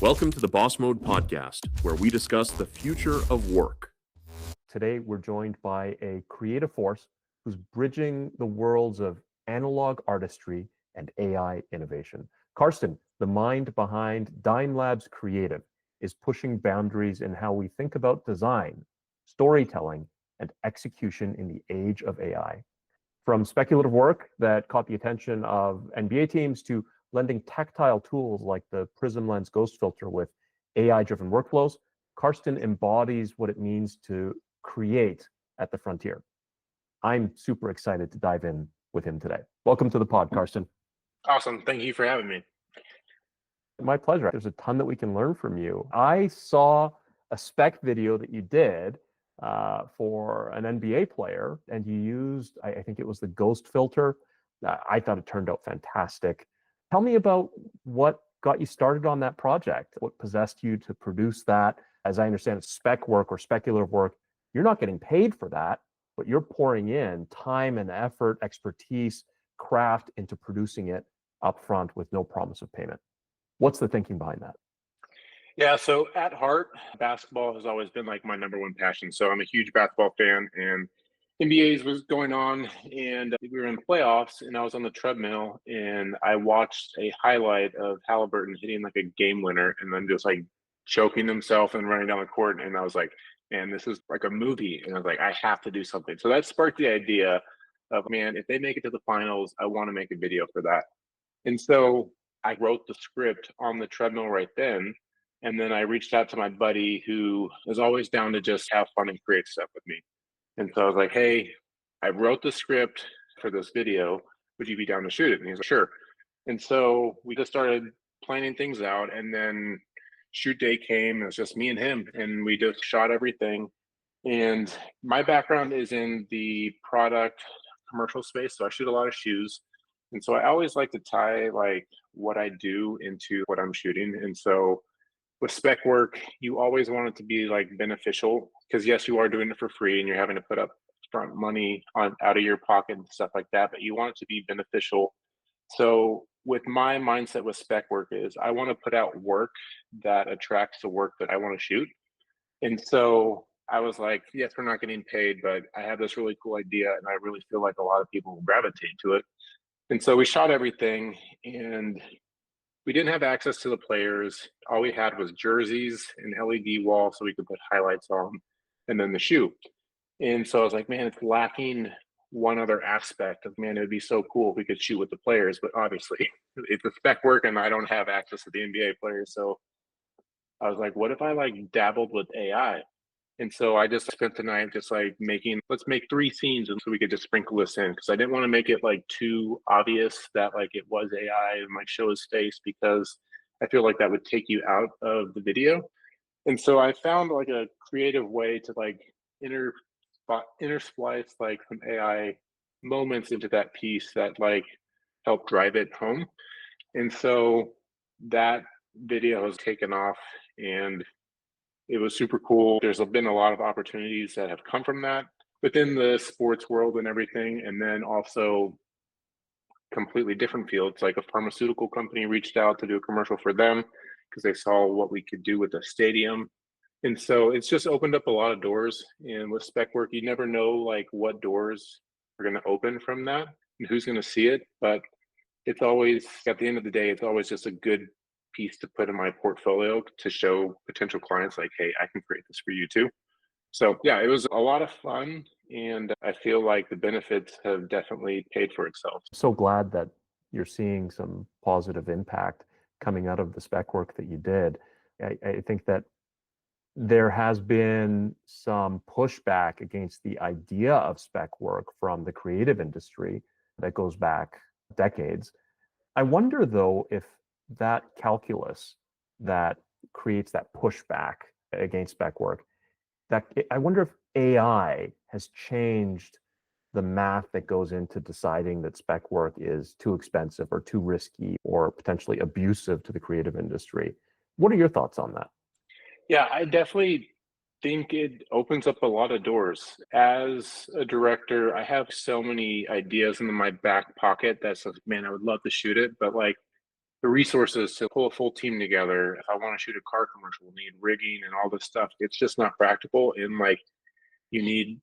Welcome to the Boss Mode podcast, where we discuss the future of work. Today, we're joined by a creative force who's bridging the worlds of analog artistry and AI innovation. Karsten, the mind behind Dime Labs Creative, is pushing boundaries in how we think about design, storytelling, and execution in the age of AI. From speculative work that caught the attention of NBA teams to lending tactile tools like the Prism Lens Ghost Filter with AI-driven workflows, Karsten embodies what it means to create at the frontier. I'm super excited to dive in with him today. Welcome to the pod, Karsten. Awesome. Thank you for having me. My pleasure. There's a ton that we can learn from you. I saw a Spec video that you did for an NBA player, and you used, I think it was the Ghost Filter. I thought it turned out fantastic. Tell me about what got you started on that project. What possessed you to produce that? As I understand it, spec work or speculative work, you're not getting paid for that, but you're pouring in time and effort, expertise, craft into producing it upfront with no promise of payment. What's the thinking behind that? Yeah, so at heart, basketball has always been like my number one passion. So I'm a huge basketball fan, and NBA's was going on, and we were in playoffs, and I was on the treadmill, and I watched a highlight of Halliburton hitting like a game winner, and then just like choking himself and running down the court. And I was like, man, this is like a movie. And I was like, I have to do something. So that sparked the idea of, man, if they make it to the finals, I want to make a video for that. And so I wrote the script on the treadmill right then. And then I reached out to my buddy who is always down to just have fun and create stuff with me. And so I was like, hey, I wrote the script for this video. Would you be down to shoot it? And he's like, sure. And so we just started planning things out. And then shoot day came. It was just me and him. And we just shot everything. And my background is in the product commercial space. So I shoot a lot of shoes. And so I always like to tie like what I do into what I'm shooting. And so with spec work, you always want it to be like beneficial because yes, you are doing it for free and you're having to put up front money on out of your pocket and stuff like that, but you want it to be beneficial. So with my mindset with spec work is I want to put out work that attracts the work that I want to shoot. And so I was like, yes, we're not getting paid, but I have this really cool idea and I really feel like a lot of people will gravitate to it. And so we shot everything and we didn't have access to the players. All we had was jerseys and LED wall so we could put highlights on and then the shoe. And so I was like, man, it's lacking one other aspect of, man, it would be so cool if we could shoot with the players, but obviously it's a spec work and I don't have access to the NBA players. So I was like, what if I like dabbled with AI? And so I just spent the night just like let's make 3 scenes and so we could just sprinkle this in because I didn't want to make it like too obvious that like it was AI and like show his face because I feel like that would take you out of the video. And so I found like a creative way to like intersplice like some AI moments into that piece that like help drive it home. And so that video has taken off and it was super cool. There's been a lot of opportunities that have come from that within the sports world and everything. And then also completely different fields, like a pharmaceutical company reached out to do a commercial for them because they saw what we could do with the stadium. And so it's just opened up a lot of doors. And with spec work, you never know like what doors are going to open from that and who's going to see it. But it's always, at the end of the day, it's always just a good piece to put in my portfolio to show potential clients like, hey, I can create this for you too. So yeah, it was a lot of fun. And I feel like the benefits have definitely paid for itself. So glad that you're seeing some positive impact coming out of the spec work that you did. I think that there has been some pushback against the idea of spec work from the creative industry that goes back decades. I wonder though if that calculus that creates that pushback against spec work, I wonder if AI has changed the math that goes into deciding that spec work is too expensive or too risky or potentially abusive to the creative industry. What are your thoughts on that? Yeah, I definitely think it opens up a lot of doors. As a director, I have so many ideas in my back pocket that's like, man, I would love to shoot it, but like the resources to pull a full team together. If I want to shoot a car commercial, we'll need rigging and all this stuff. It's just not practical. And like, you need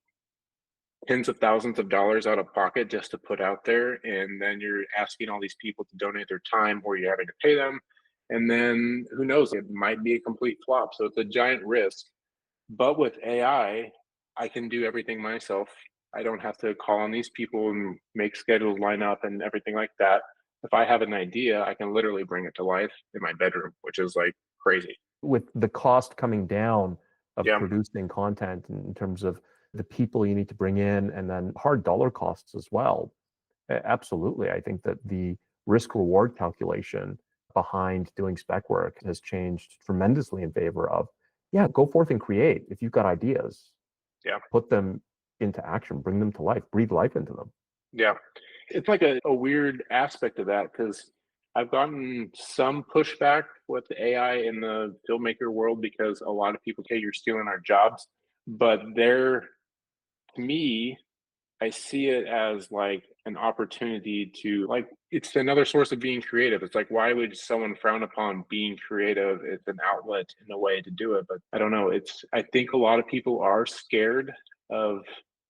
tens of thousands of dollars out of pocket just to put out there. And then you're asking all these people to donate their time, or you're having to pay them. And then who knows, it might be a complete flop. So it's a giant risk. But with AI, I can do everything myself. I don't have to call on these people and make schedules line up and everything like that. If I have an idea, I can literally bring it to life in my bedroom, which is like crazy. With the cost coming down of Yeah. producing content in terms of the people you need to bring in and then hard dollar costs as well. Absolutely. I think that the risk reward calculation behind doing spec work has changed tremendously in favor of, yeah, go forth and create. If you've got ideas, Yeah. put them into action, bring them to life, breathe life into them. Yeah. It's like a weird aspect of that, because I've gotten some pushback with the AI in the filmmaker world, because a lot of people say you're stealing our jobs. But to me, I see it as like an opportunity to, like, it's another source of being creative. It's like, why would someone frown upon being creative? It's an outlet in a way to do it. But I don't know. I think a lot of people are scared of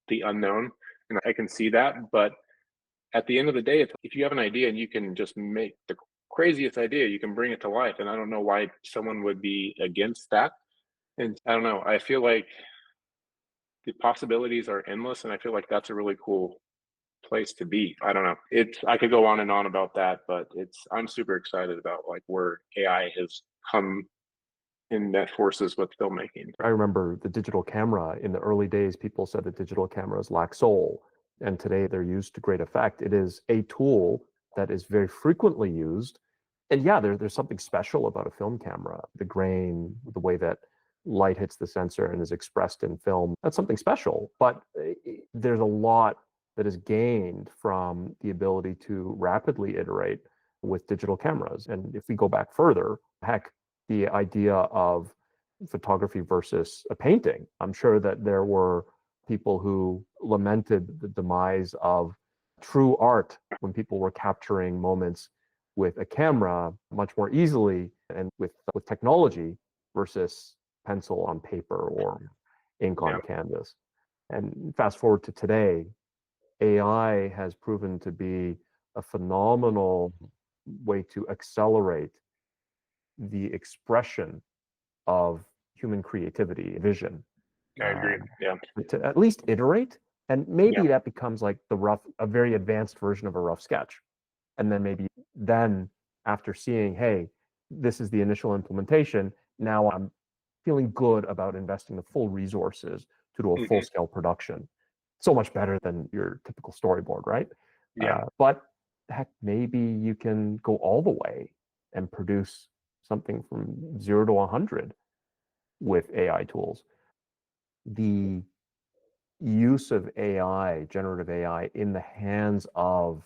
the unknown, and I can see that. But at the end of the day, if you have an idea and you can just make the craziest idea, you can bring it to life. And I don't know why someone would be against that. And I don't know. I feel like the possibilities are endless, and I feel like that's a really cool place to be. I don't know. I could go on and on about that, but I'm super excited about like where AI has come in net forces with filmmaking. I remember the digital camera. In the early days, people said that digital cameras lack soul, and today they're used to great effect. It is a tool that is very frequently used. And yeah, there's something special about a film camera. The grain, the way that light hits the sensor and is expressed in film, that's something special. But there's a lot that is gained from the ability to rapidly iterate with digital cameras. And if we go back further, heck, the idea of photography versus a painting. I'm sure that there were people who lamented the demise of true art when people were capturing moments with a camera much more easily and with technology versus pencil on paper or ink on canvas. And fast forward to today, AI has proven to be a phenomenal way to accelerate the expression of human creativity, vision. I agree. Yeah. To at least iterate, and maybe that becomes like a very advanced version of a rough sketch. And then maybe after seeing, hey, this is the initial implementation, now I'm feeling good about investing the full resources to do a full-scale production. So much better than your typical storyboard, right? Yeah. But heck, maybe you can go all the way and produce something from 0 to 100 with AI tools. The use of AI, generative AI, in the hands of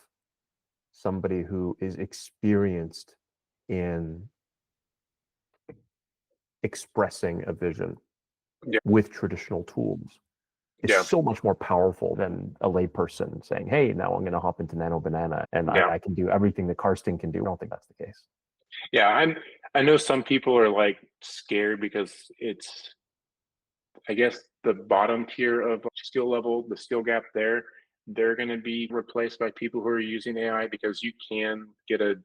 somebody who is experienced in expressing a vision with traditional tools is so much more powerful than a layperson saying, hey, now I'm going to hop into NanoBanana and I can do everything that Karsten can do. I don't think that's the case. Yeah, I know some people are like scared because it's, I guess, the bottom tier of skill level, the skill gap there, they're going to be replaced by people who are using AI, because you can get a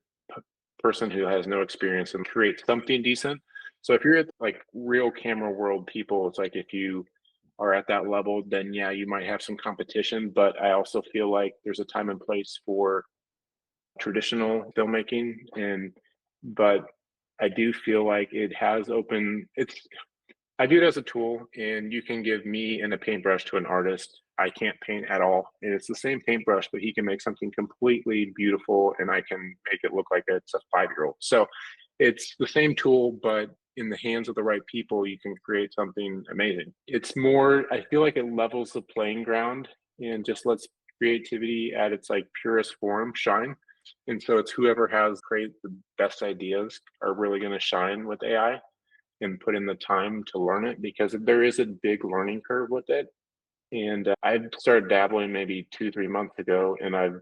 person who has no experience and create something decent. So if you're at like real camera world people, it's like if you are at that level, then yeah, you might have some competition. But I also feel like there's a time and place for traditional filmmaking, but I do feel like it has I view it as a tool, and you can give me and a paintbrush to an artist. I can't paint at all. And it's the same paintbrush, but he can make something completely beautiful, and I can make it look like it's a 5-year-old. So it's the same tool, but in the hands of the right people, you can create something amazing. It's more, I feel like it levels the playing ground and just lets creativity at its like purest form shine. And so it's whoever has create the best ideas are really going to shine with AI and put in the time to learn it, because there is a big learning curve with it. And I started dabbling maybe 2-3 months ago, and I've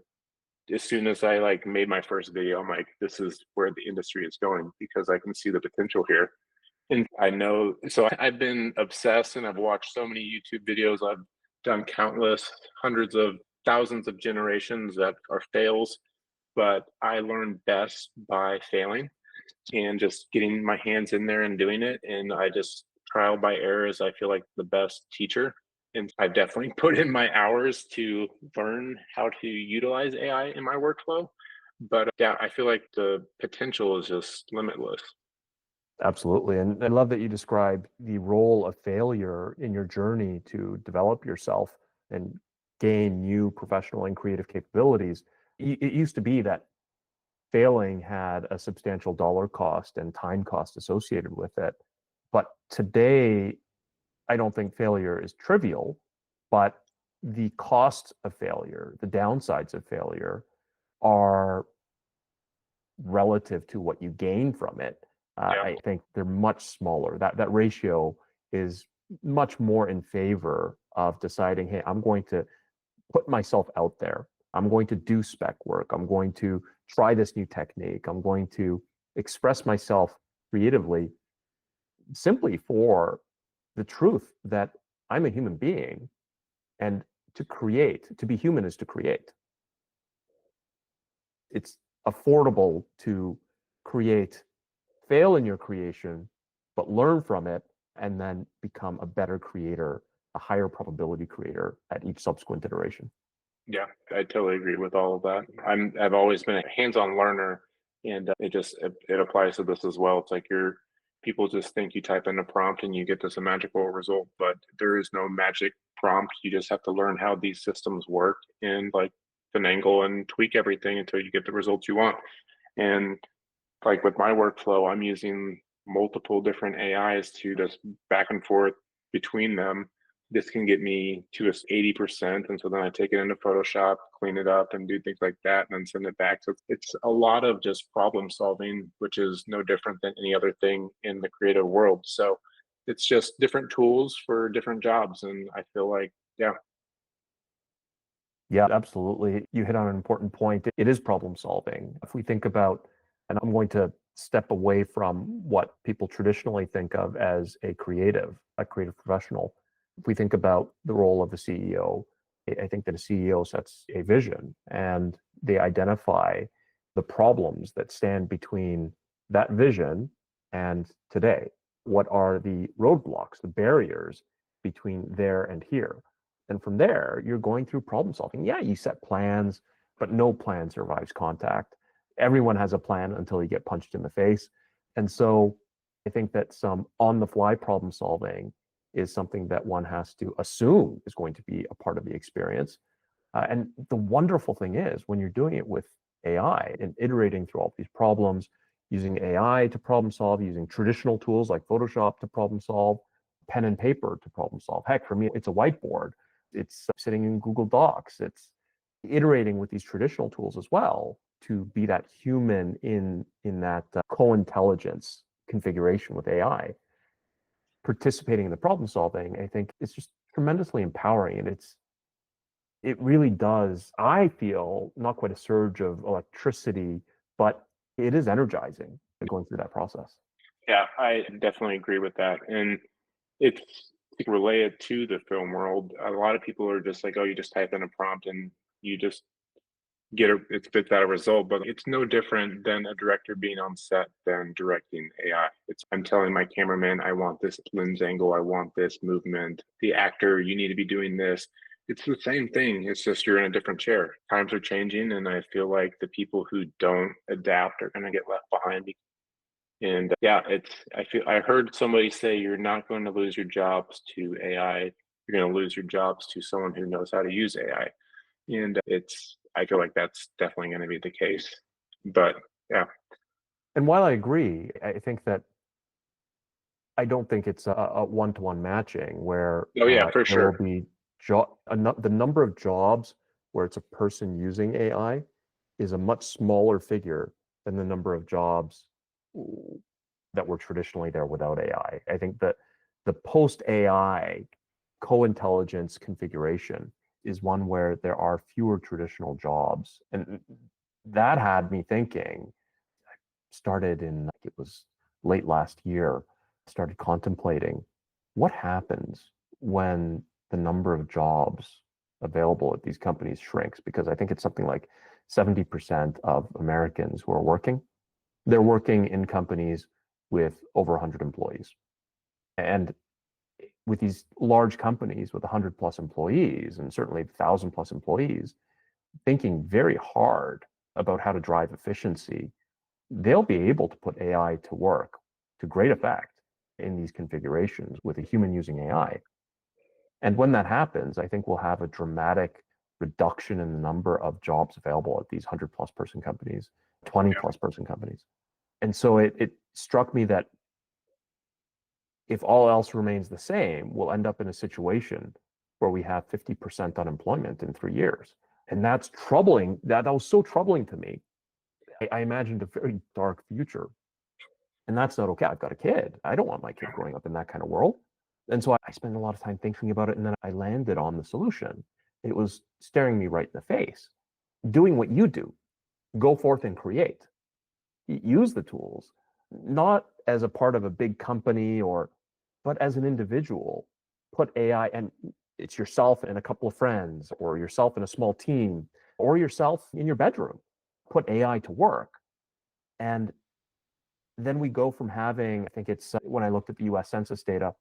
as soon as I like made my first video, I'm like, this is where the industry is going because I can see the potential here. And I know, so I've been obsessed and I've watched so many YouTube videos. I've done countless, hundreds of thousands of generations that are fails, but I learn best by failing and just getting my hands in there and doing it. And I just trial by error is, I feel like, the best teacher. And I definitely put in my hours to learn how to utilize AI in my workflow. But yeah, I feel like the potential is just limitless. Absolutely. And I love that you describe the role of failure in your journey to develop yourself and gain new professional and creative capabilities. It used to be that failing had a substantial dollar cost and time cost associated with it. But today, I don't think failure is trivial, but the cost of failure, the downsides of failure are relative to what you gain from it. Yeah. I think they're much smaller. That ratio is much more in favor of deciding, hey, I'm going to put myself out there. I'm going to do spec work. I'm going to try this new technique. I'm going to express myself creatively simply for the truth that I'm a human being, and to be human is to create. It's affordable to create, fail in your creation, but learn from it and then become a better creator, a higher probability creator at each subsequent iteration. Yeah, I totally agree with all of that. I've always been a hands-on learner, and it applies to this as well. It's like people just think you type in a prompt and you get this a magical result, but there is no magic prompt. You just have to learn how these systems work and like finagle and tweak everything until you get the results you want. And like with my workflow, I'm using multiple different AIs to just back and forth between them. This can get me to 80%. And so then I take it into Photoshop, clean it up, and do things like that, and then send it back. So it's a lot of just problem solving, which is no different than any other thing in the creative world. So it's just different tools for different jobs. And I feel like, yeah. Yeah, absolutely. You hit on an important point. It is problem solving. If we think about, and I'm going to step away from what people traditionally think of as a creative professional. If we think about the role of the CEO, I think that a CEO sets a vision and they identify the problems that stand between that vision and today. What are the roadblocks, the barriers between there and here? And from there, you're going through problem solving. Yeah, you set plans, but no plan survives contact. Everyone has a plan until you get punched in the face. And so I think that some on the fly problem solving is something that one has to assume is going to be a part of the experience. And the wonderful thing is when you're doing it with AI and iterating through all these problems, using AI to problem solve, using traditional tools like Photoshop to problem solve, pen and paper to problem solve. Heck, for me, it's a whiteboard. It's sitting in Google Docs. It's iterating with these traditional tools as well to be that human in that co-intelligence configuration with AI. Participating in the problem solving, I think, is just tremendously empowering, and it really does. I feel not quite a surge of electricity, but it is energizing going through that process. Yeah, I definitely agree with that. And it's related to the film world. A lot of people are just like, oh, you just type in a prompt and you just it spits out a result, but it's no different than a director being on set than directing AI. I'm telling my cameraman, I want this lens angle, I want this movement. The actor, you need to be doing this. It's the same thing. It's just you're in a different chair. Times are changing, and I feel like the people who don't adapt are going to get left behind. And yeah, I heard somebody say you're not going to lose your jobs to AI. You're going to lose your jobs to someone who knows how to use AI. And I feel like that's definitely going to be the case. But yeah. And while I agree, I think that I don't think it's a one-to-one matching where Oh yeah, for there will sure. be the number of jobs where it's a person using AI is a much smaller figure than the number of jobs that were traditionally there without AI. I think that the post AI co-intelligence configuration is one where there are fewer traditional jobs. And that had me thinking. I started in, it was late last year, started contemplating what happens when the number of jobs available at these companies shrinks, because I think it's something like 70% of Americans who are working, they're working in companies with over 100 employees. And with these large companies with 100 plus employees, and certainly 1,000 plus employees, thinking very hard about how to drive efficiency, they'll be able to put AI to work to great effect in these configurations with a human using AI. And when that happens, I think we'll have a dramatic reduction in the number of jobs available at these 100 plus person companies, 20 plus person companies. And so it struck me that if all else remains the same, we'll end up in a situation where we have 50% unemployment in 3 years. And that's troubling. That was so troubling to me. I imagined a very dark future. And that's not okay. I've got a kid. I don't want my kid growing up in that kind of world. And so I spent a lot of time thinking about it, and then I landed on the solution. It was staring me right in the face. Doing what you do, go forth and create. Use the tools, not as a part of a big company but as an individual. Put AI, and it's yourself and a couple of friends, or yourself in a small team, or yourself in your bedroom. Put AI to work. And then we go from having, I think it's when I looked at the US Census data,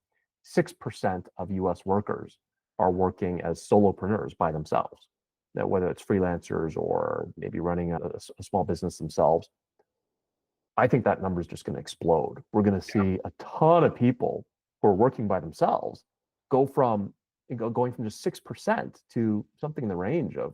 6% of US workers are working as solopreneurs by themselves. Now, whether it's freelancers or maybe running a small business themselves, I think that number is just going to explode. We're going to see a ton of people who are working by themselves going from just 6% to something in the range of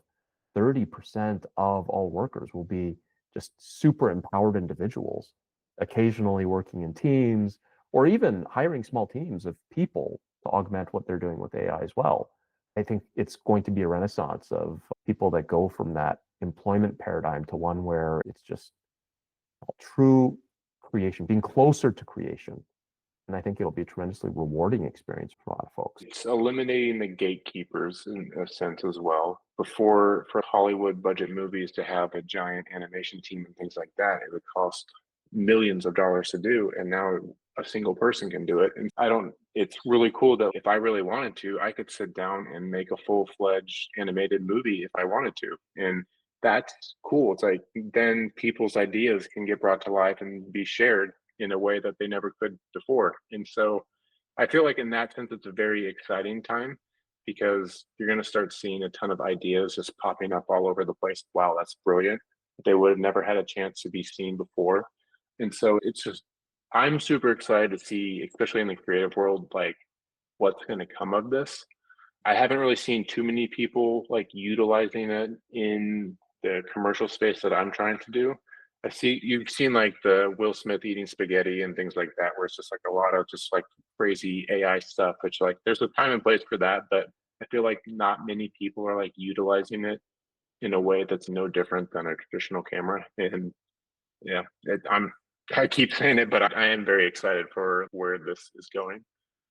30% of all workers will be just super empowered individuals, occasionally working in teams, or even hiring small teams of people to augment what they're doing with AI as well. I think it's going to be a renaissance of people that go from that employment paradigm to one where it's just true creation, being closer to creation. And I think it'll be a tremendously rewarding experience for a lot of folks. It's eliminating the gatekeepers in a sense as well. Before, for Hollywood budget movies to have a giant animation team and things like that, it would cost millions of dollars to do. And now a single person can do it. And it's really cool that if I really wanted to, I could sit down and make a full-fledged animated movie if I wanted to. And that's cool. It's like then people's ideas can get brought to life and be shared in a way that they never could before. And so I feel like in that sense, it's a very exciting time because you're going to start seeing a ton of ideas just popping up all over the place. Wow, that's brilliant. They would have never had a chance to be seen before. And so I'm super excited to see, especially in the creative world, like what's going to come of this. I haven't really seen too many people like utilizing it in the commercial space that I'm trying to do. You've seen like the Will Smith eating spaghetti and things like that, where it's just like a lot of just like crazy AI stuff, which like there's a time and place for that, but I feel like not many people are like utilizing it in a way that's no different than a traditional camera. And yeah, I keep saying it, but I am very excited for where this is going.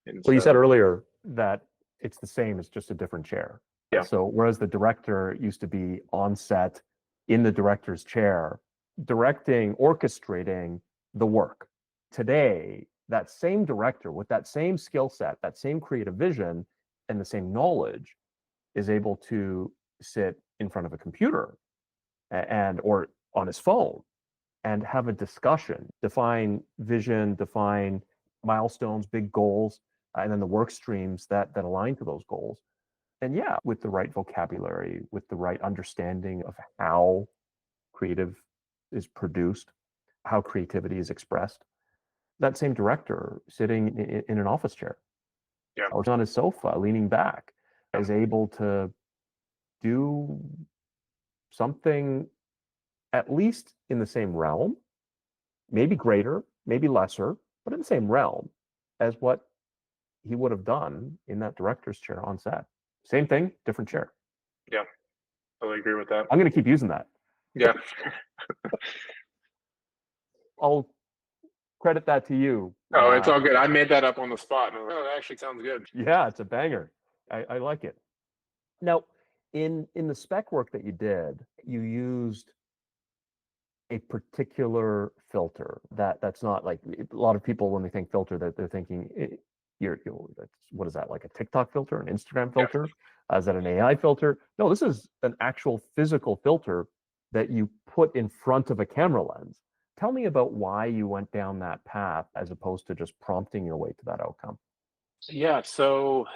And well, you said earlier that it's the same, it's just a different chair. Yeah. So whereas the director used to be on set in the director's chair, directing, orchestrating the work. Today, that same director with that same skill set, that same creative vision, and the same knowledge is able to sit in front of a computer or on his phone and have a discussion, define vision, define milestones, big goals, and then the work streams that align to those goals. And yeah, with the right vocabulary, with the right understanding of how creative is produced, how creativity is expressed, that same director sitting in an office chair or on his sofa, leaning back, is able to do something at least in the same realm, maybe greater, maybe lesser, but in the same realm as what he would have done in that director's chair on set. Same thing, different chair. Yeah, totally agree with that. I'm going to keep using that. Yeah. I'll credit that to you. Oh, it's all good. I made that up on the spot. And that actually sounds good. Yeah, it's a banger. I like it. Now, In the spec work that you did, you used a particular filter that's not like a lot of people when they think filter that they're thinking that's, what is that, like a TikTok filter, an Instagram filter? Is that an AI filter? No, this is an actual physical filter that you put in front of a camera lens. Tell me about why you went down that path as opposed to just prompting your way to that outcome. Yeah, so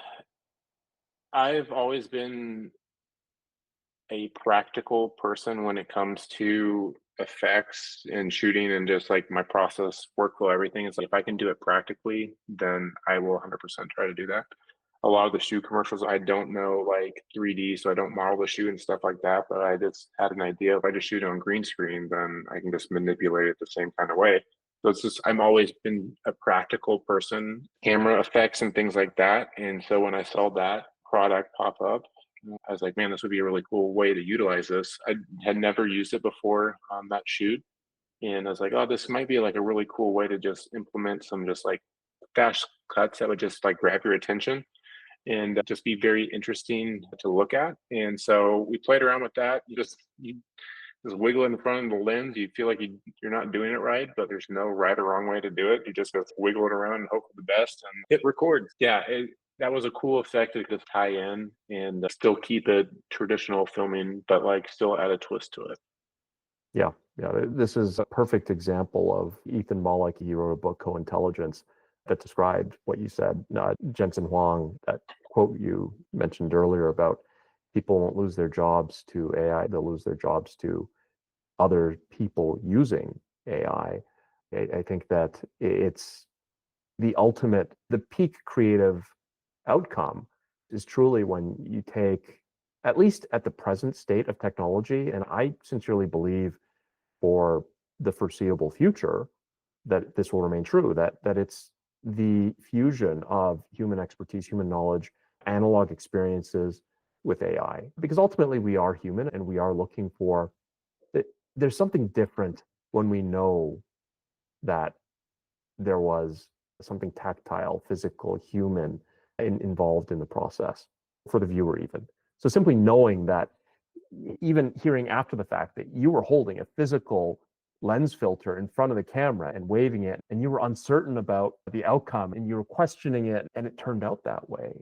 I've always been a practical person when it comes to effects and shooting and just like my process, workflow, everything. It's like if I can do it practically, then I will 100% try to do that. A lot of the shoe commercials, I don't know like 3D, so I don't model the shoe and stuff like that. But I just had an idea. If I just shoot it on green screen, then I can just manipulate it the same kind of way. So it's just, I've always been a practical person, camera effects and things like that. And so when I saw that product pop up, I was like, man, this would be a really cool way to utilize this. I had never used it before on that shoot. And I was like, oh, this might be like a really cool way to just implement some just like fast cuts that would just like grab your attention and just be very interesting to look at. And so we played around with that. You just wiggle in the front of the lens. You feel like you're not doing it right, but there's no right or wrong way to do it. You just go wiggle it around and hope for the best and hit record. Yeah, that was a cool effect to just tie in and still keep it traditional filming, but like still add a twist to it. Yeah, yeah. This is a perfect example of Ethan Mollick. He wrote a book, Co-Intelligence, that described what you said. Jensen Huang, that quote you mentioned earlier about people won't lose their jobs to AI, they'll lose their jobs to other people using AI. I think that it's the ultimate, the peak creative outcome is truly when you take, at least at the present state of technology, and I sincerely believe for the foreseeable future that this will remain true, that it's the fusion of human expertise, human knowledge, analog experiences with AI. Because ultimately we are human and we are looking for that. There's something different when we know that there was something tactile, physical, human involved in the process for the viewer even. So simply knowing that, even hearing after the fact that you were holding a physical lens filter in front of the camera and waving it, and you were uncertain about the outcome and you were questioning it, and it turned out that way.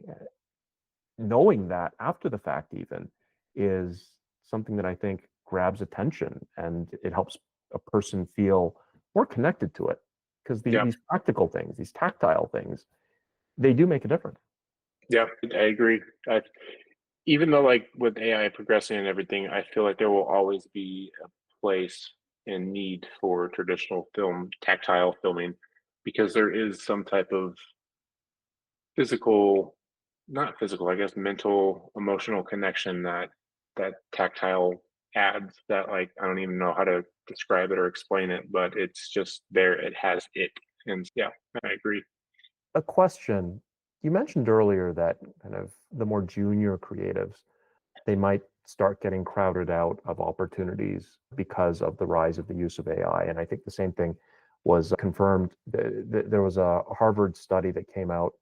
Knowing that after the fact even is something that I think grabs attention, and it helps a person feel more connected to it, because these practical things, these tactile things, they do make a difference. Yeah, I agree. Even though like with AI progressing and everything, I feel like there will always be a place and need for traditional film, tactile filming, because there is some type of physical, not physical, I guess, mental, emotional connection that tactile adds that like, I don't even know how to describe it or explain it, but it's just there. It has it. And yeah, I agree. A question, you mentioned earlier that kind of the more junior creatives, they might start getting crowded out of opportunities because of the rise of the use of AI. And I think the same thing was confirmed. There was a Harvard study that came out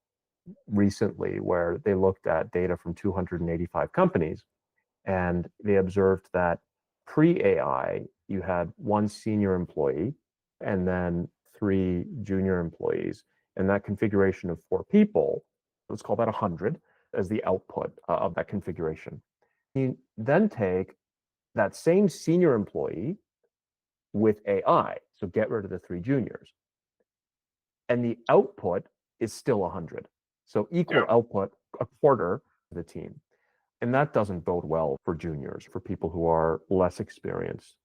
recently where they looked at data from 285 companies, and they observed that pre-AI, you had one senior employee and then three junior employees. And that configuration of four people, let's call that 100 as the output of that configuration. You then take that same senior employee with AI, so get rid of the three juniors, and the output is still 100. So equal output, a quarter of the team. And that doesn't bode well for juniors, for people who are less experienced.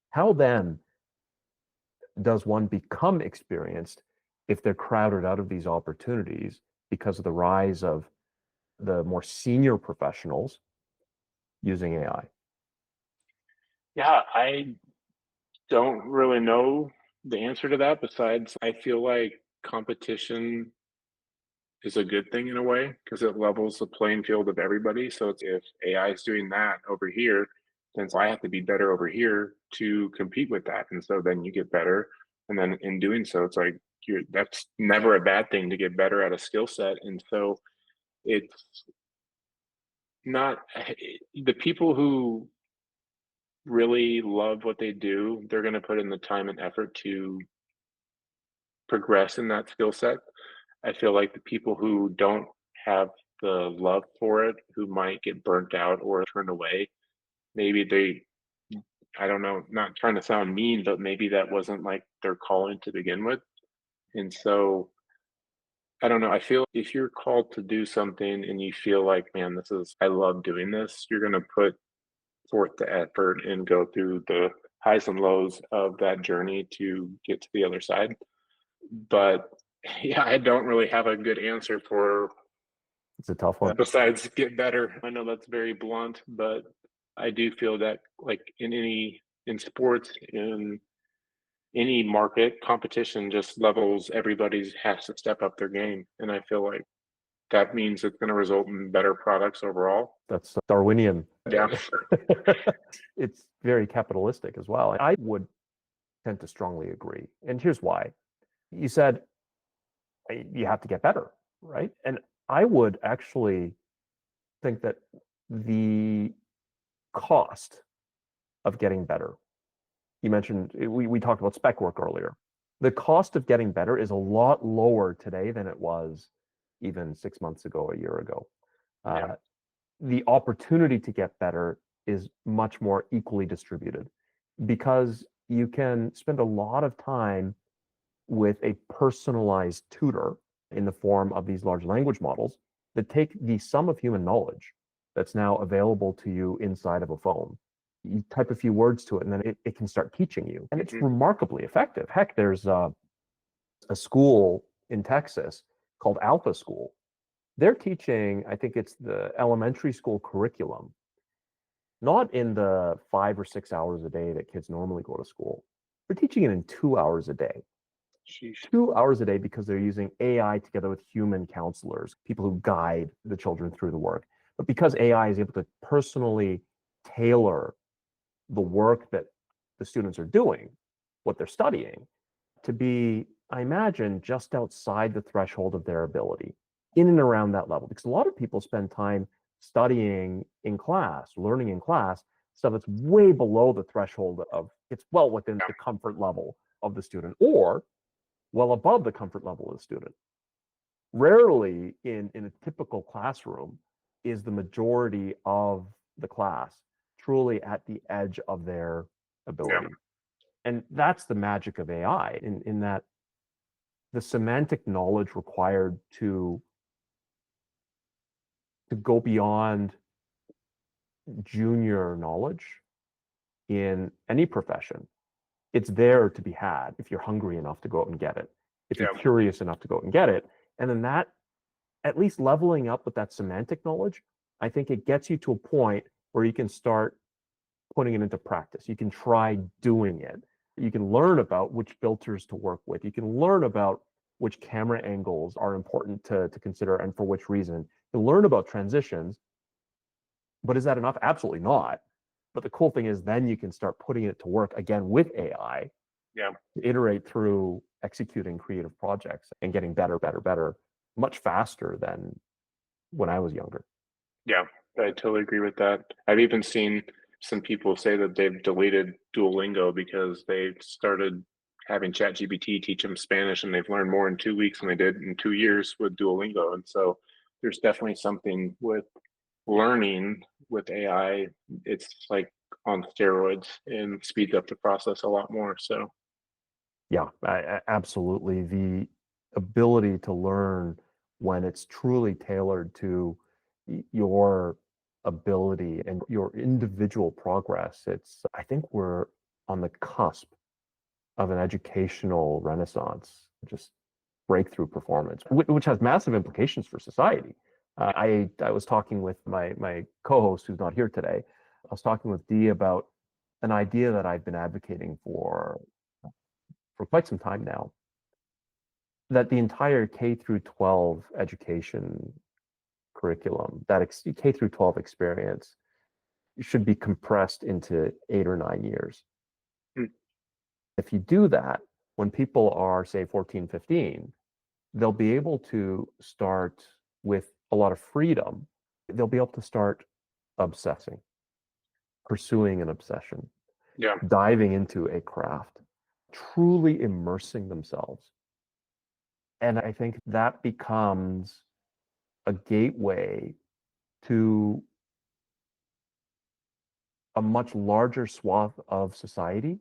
How then does one become experienced if they're crowded out of these opportunities because of the rise of the more senior professionals using AI? Yeah, I don't really know the answer to that. Besides, I feel like competition is a good thing in a way because it levels the playing field of everybody. So it's, if AI is doing that over here, then I have to be better over here to compete with that. And so then you get better. And then in doing so, it's like that's never a bad thing to get better at a skill set. And so it's not the people who really love what they do, they're going to put in the time and effort to progress in that skill set. I feel like the people who don't have the love for it, who might get burnt out or turned away, maybe I don't know, not trying to sound mean, but maybe that wasn't like their calling to begin with. And so I don't know. I feel if you're called to do something and you feel like, man, I love doing this, you're going to put forth the effort and go through the highs and lows of that journey to get to the other side. But yeah, I don't really have a good answer for It's a tough one. besides get better. I know that's very blunt, but I do feel that like in sports, in any market, competition just levels everybody's has to step up their game. And I feel like that means it's going to result in better products overall. That's Darwinian. Yeah. It's very capitalistic as well. I would tend to strongly agree. And here's why. You said you have to get better, right? And I would actually think that the cost of getting better, you mentioned, we talked about spec work earlier. The cost of getting better is a lot lower today than it was even 6 months ago, a year ago. Yeah. The opportunity to get better is much more equally distributed because you can spend a lot of time with a personalized tutor in the form of these large language models that take the sum of human knowledge that's now available to you inside of a phone. You type a few words to it and then it can start teaching you. And it's remarkably effective. Heck, there's a school in Texas called Alpha School. They're teaching, I think it's the elementary school curriculum, not in the 5 or 6 hours a day that kids normally go to school. They're teaching it in 2 hours a day. Sheesh. 2 hours a day because they're using AI together with human counselors, people who guide the children through the work. But because AI is able to personally tailor the work that the students are doing, what they're studying, to be, I imagine, just outside the threshold of their ability, in and around that level. Because a lot of people spend time studying in class, learning in class, stuff that's way below the threshold of, it's well within the comfort level of the student, or well above the comfort level of the student. Rarely in a typical classroom is the majority of the class truly at the edge of their ability. Yeah. And that's the magic of AI in that the semantic knowledge required to go beyond junior knowledge in any profession, it's there to be had if you're hungry enough to go out and get it, if you're curious enough to go out and get it. And then that, at least leveling up with that semantic knowledge, I think it gets you to a point where you can start putting it into practice. You can try doing it. You can learn about which filters to work with. You can learn about which camera angles are important to consider and for which reason. You learn about transitions. But is that enough? Absolutely not. But the cool thing is then you can start putting it to work again with AI. Yeah. To iterate through executing creative projects and getting better, much faster than when I was younger. Yeah, I totally agree with that. I've even seen some people say that they've deleted Duolingo because they started having ChatGPT teach them Spanish and they've learned more in 2 weeks than they did in 2 years with Duolingo. And so there's definitely something with learning with AI. It's like on steroids and speeds up the process a lot more. So yeah, absolutely. The ability to learn when it's truly tailored to your ability and your individual progress, I think we're on the cusp of an educational renaissance, just breakthrough performance, which has massive implications for society. I was talking with my co-host who's not here today. I was talking with Dee about an idea that I've been advocating for quite some time now, that the entire K through 12 education curriculum, that K through 12 experience should be compressed into 8 or 9 years. If you do that, when people are, say, 14, 15, they'll be able to start with a lot of freedom. They'll be able to start obsessing, pursuing an obsession, Yeah. diving into a craft, truly immersing themselves. And I think that becomes a gateway to a much larger swath of society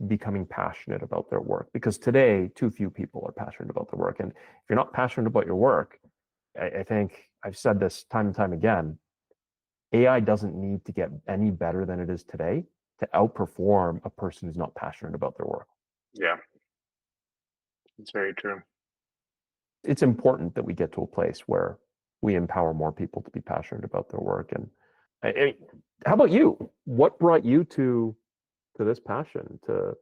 becoming passionate about their work. Because today, too few people are passionate about their work. And if you're not passionate about your work, I think I've said this time and time again, AI doesn't need to get any better than it is today to outperform a person who's not passionate about their work. Yeah. It's very true. It's important that we get to a place where we empower more people to be passionate about their work. And how about you? What brought you to this passion, to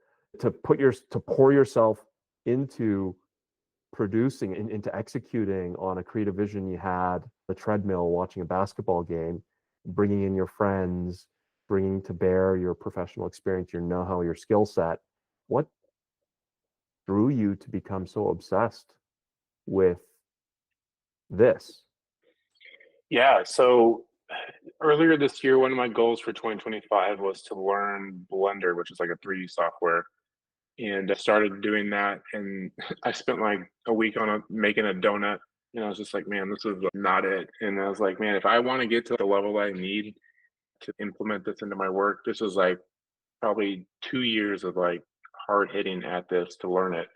pour yourself into producing, into executing on a creative vision you had, the treadmill, watching a basketball game, bringing in your friends, bringing to bear your professional experience, your know-how, your skill set? What drew you to become so obsessed with this? Yeah. So earlier this year, one of my goals for 2025 was to learn Blender, which is like a 3D software. And I started doing that. And I spent like a week on making a donut. And I was just like, man, this is not it. And I was like, man, if I want to get to the level I need to implement this into my work, this is like probably 2 years of like hard hitting at this to learn it.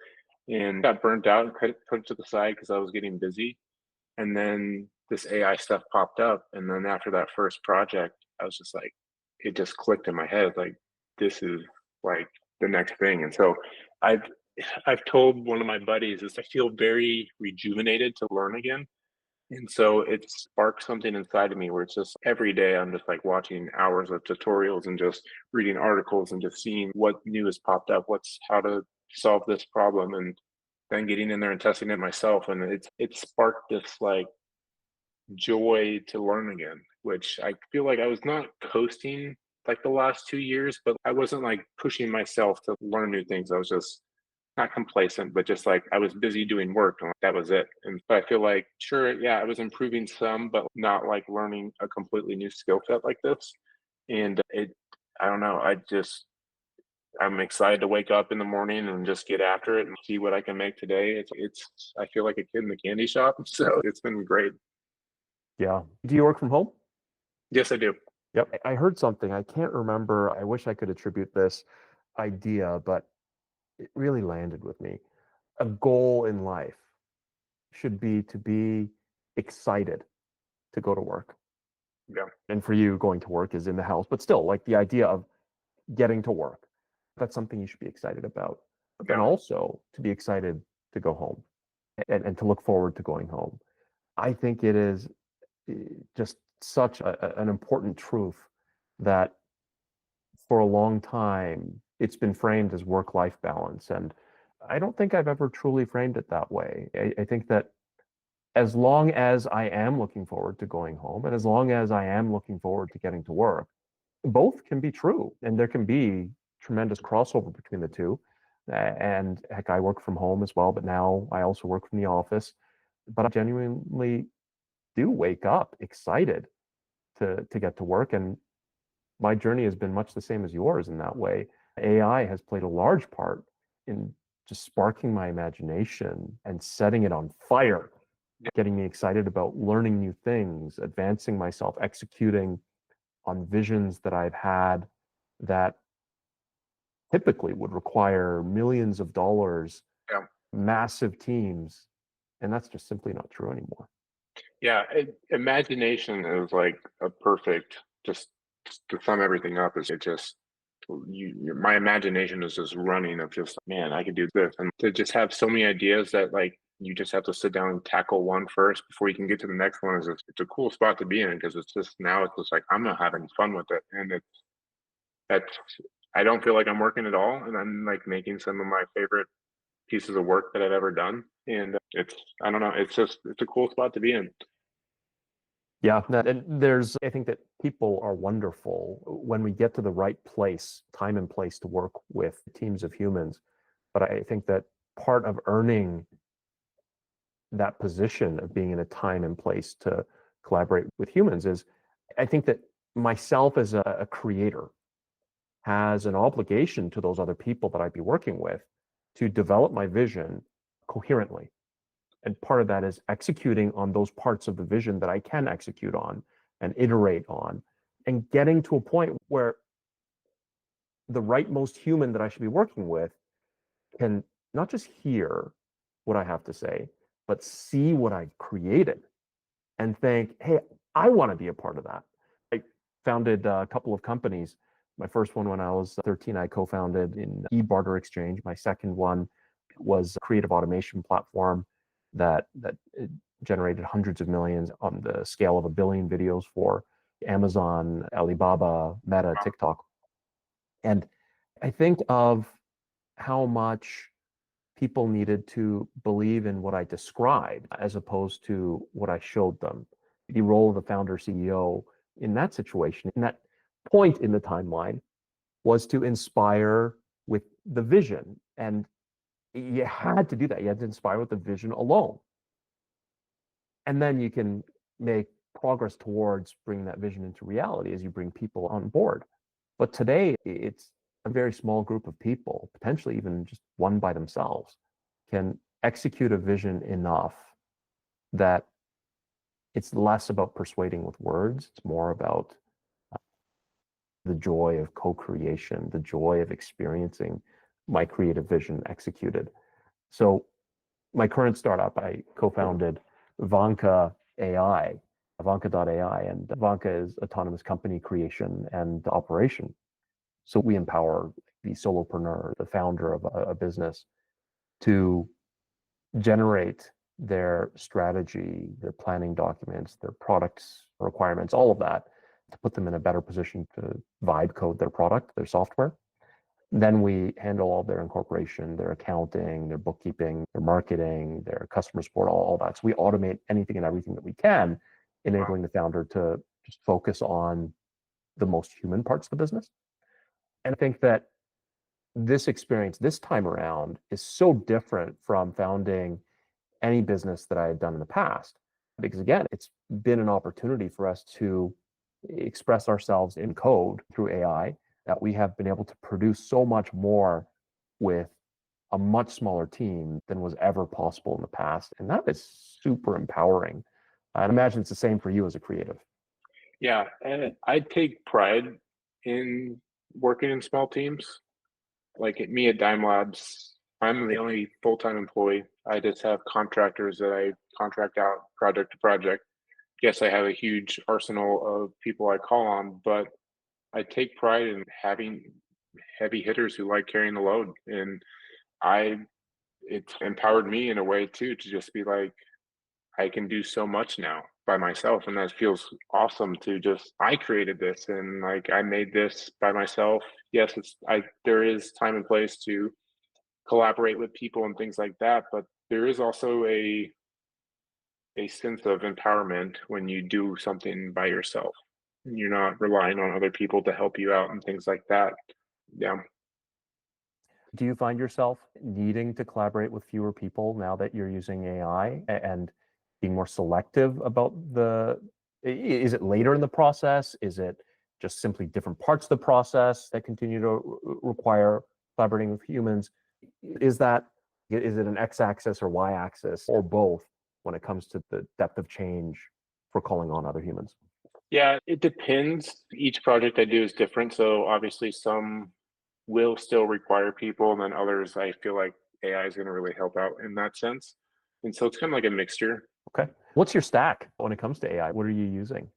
And got burnt out and put it to the side because I was getting busy. And then this AI stuff popped up. And then after that first project, I was just like, it just clicked in my head, like, this is like the next thing. And so I've I've told one of my buddies is I feel very rejuvenated to learn again. And so it sparked something inside of me where it's just every day I'm just like watching hours of tutorials and just reading articles and just seeing what new has popped up, what's how to solve this problem, and then getting in there and testing it myself. And it sparked this like joy to learn again, which I feel like I was not coasting like the last 2 years, but I wasn't like pushing myself to learn new things. I was just not complacent, but just like I was busy doing work and that was it. And so I feel like, sure, yeah, I was improving some, but not like learning a completely new skill set like this. And I don't know, I'm excited to wake up in the morning and just get after it and see what I can make today. I feel like a kid in the candy shop. So it's been great. Yeah. Do you work from home? Yes, I do. Yep. I heard something. I can't remember. I wish I could attribute this idea, but it really landed with me. A goal in life should be to be excited to go to work. Yeah. And for you, going to work is in the house, but still, like the idea of getting to work, that's something you should be excited about. But then Yeah. also to be excited to go home and to look forward to going home. I think it is just such an important truth that for a long time it's been framed as work-life balance. And I don't think I've ever truly framed it that way. I think that as long as I am looking forward to going home and as long as I am looking forward to getting to work, both can be true. And there can be tremendous crossover between the two. And heck, I work from home as well, but now I also work from the office. But I genuinely do wake up excited to get to work. And my journey has been much the same as yours in that way. AI has played a large part in just sparking my imagination and setting it on fire, getting me excited about learning new things, advancing myself, executing on visions that I've had that typically would require millions of dollars, Yeah. massive teams. And that's just simply not true anymore. Yeah. Imagination is like a perfect, just to sum everything up, is it just, my imagination is just running of just, man, I could do this. And to just have so many ideas that like, you just have to sit down and tackle one first before you can get to the next one it's a cool spot to be in because it's just like I'm not having fun with it. And that's, I don't feel like I'm working at all. And I'm like making some of my favorite pieces of work that I've ever done. And I don't know, it's a cool spot to be in. Yeah, and I think that people are wonderful when we get to the right place, time and place to work with teams of humans. But I think that part of earning that position of being in a time and place to collaborate with humans is, I think that myself as a creator has an obligation to those other people that I'd be working with to develop my vision coherently. And part of that is executing on those parts of the vision that I can execute on and iterate on, and getting to a point where the rightmost human that I should be working with can not just hear what I have to say, but see what I created and think, hey, I want to be a part of that. I founded a couple of companies. My first one when I was 13, I co-founded in e-barter exchange. My second one was a creative automation platform that generated hundreds of millions on the scale of 1 billion videos for Amazon, Alibaba, Meta, TikTok. And I think of how much people needed to believe in what I described as opposed to what I showed them. The role of the founder CEO in that situation, in that point in the timeline, was to inspire with the vision. And you had to do that. You had to inspire with the vision alone. And then you can make progress towards bringing that vision into reality as you bring people on board. But today, it's a very small group of people, potentially even just one by themselves, can execute a vision enough that it's less about persuading with words. It's more about the joy of co-creation, the joy of experiencing my creative vision executed. So my current startup, I co-founded Vanka AI, Vanka.ai, and Vanka is autonomous company creation and operation. So we empower the solopreneur, the founder of a business, to generate their strategy, their planning documents, their products requirements, all of that, to put them in a better position to vibe code their product, their software. Then we handle all their incorporation, their accounting, their bookkeeping, their marketing, their customer support, all that. So we automate anything and everything that we can, enabling the founder to just focus on the most human parts of the business. And I think that this experience this time around is so different from founding any business that I had done in the past. Because again, it's been an opportunity for us to express ourselves in code through AI, that we have been able to produce so much more with a much smaller team than was ever possible in the past. And that is super empowering. I imagine it's the same for you as a creative. Yeah, and I take pride in working in small teams. Like at me at Dime Labs, I'm the only full-time employee. I just have contractors that I contract out project to project. Yes, I have a huge arsenal of people I call on, but I take pride in having heavy hitters who like carrying the load. And it's empowered me in a way too, to just be like, I can do so much now by myself. And that feels awesome to just, I created this and like I made this by myself. Yes, there is time and place to collaborate with people and things like that, but there is also a sense of empowerment when you do something by yourself and you're not relying on other people to help you out and things like that. Yeah. Do you find yourself needing to collaborate with fewer people now that you're using AI and being more selective about is it later in the process? Is it just simply different parts of the process that continue to require collaborating with humans? Is it an x-axis or y-axis or both when it comes to the depth of change for calling on other humans? Yeah, it depends. Each project I do is different. So obviously some will still require people, and then others I feel like AI is going to really help out in that sense. And so it's kind of like a mixture. Okay. What's your stack when it comes to AI? What are you using?